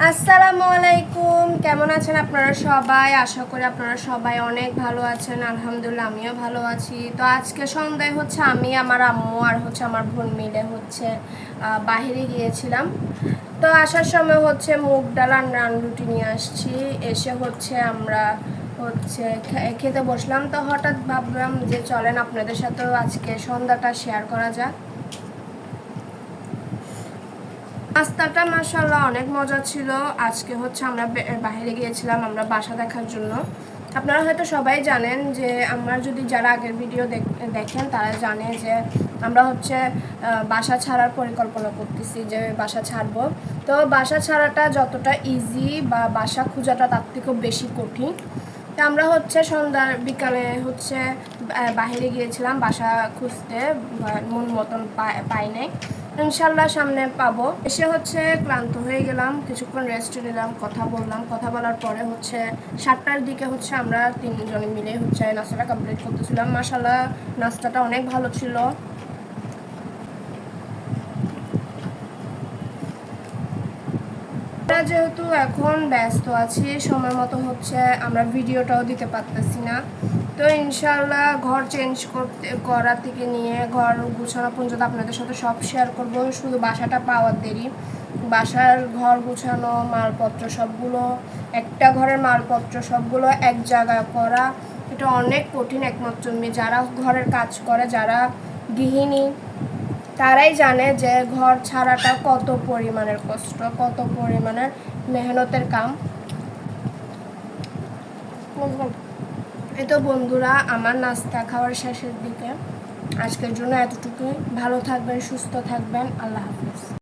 আসসালামু আলাইকুম, কেমন আছেন আপনারা সবাই? আশা করি আপনারা সবাই অনেক ভালো আছেন। আলহামদুলিল্লাহ আমিও ভালো আছি। তো আজকে সন্ধ্যায় আমি আমার আম্মু আর আমার বোন মিলে বাহিরে গিয়েছিলাম। তো আসার সময় মুগ ডাল আর নান রুটি নিয়ে আসছি। এসে আমরা খেতে বসলাম। তো হঠাৎ ভাবলাম যে চলেন আপনাদের সাথেও আজকে সন্ধ্যাটা শেয়ার করা যাক। নাস্তাটা মাশাআল্লাহ অনেক মজা ছিল। আজকে আমরা বাইরে গিয়েছিলাম আমরা বাসা দেখার জন্য। আপনারা হয়তো সবাই জানেন যে যদি যারা আগের ভিডিও দেখেন তারা জানে যে আমরা বাসা ছাড়ার পরিকল্পনা করতেছি, যে বাসা ছাড়বো। তো বাসা ছাড়াটা যতটা ইজি বা বাসা খোঁজাটা তার থেকেও বেশি কঠিন। তো আমরা সন্ধ্যার বিকালে বাইরে গিয়েছিলাম বাসা খুঁজতে, মন মতন পাই নাই। ইনশাল্লাহ সামনে পাবো। এসে ক্লান্ত হয়ে গেলাম, কিছুক্ষণ রেস্ট নিলাম, কথা বললাম। কথা বলার পরে 7টার দিকে আমরা তিনজনে মিলে নাস্তাটা কমপ্লিট করতেছিলাম। মাশাআল্লাহ নাস্তাটা অনেক ভালো ছিল। যেহেতু এখন ব্যস্ত আছি, সময় মতো আমরা ভিডিওটাও দিতে পারতেছি না। তো ইনশাল্লাহ ঘর চেঞ্জ করা থেকে নিয়ে ঘর গুছানো পর্যন্ত আপনাদের সাথে সব শেয়ার করব। শুধু বাসাটা পাওয়ার দেরি। বাসার ঘর গুছানো, মালপত্র সবগুলো, একটা ঘরের মালপত্র সবগুলো এক জায়গায় করা, এটা অনেক কঠিন। একমাত্র যারা ঘরের কাজ করে, যারা গৃহিণী, তারাই জানে যে ঘর ছাড়াটা কত পরিমাণের কষ্ট, কত পরিমাণের মেহনতের কাম। এই তো বন্ধুরা, আমার নাস্তা খাওয়ার শেষের দিকে। আজকের জন্য এতটুকুই। ভালো থাকবেন, সুস্থ থাকবেন। আল্লাহ হাফেজ।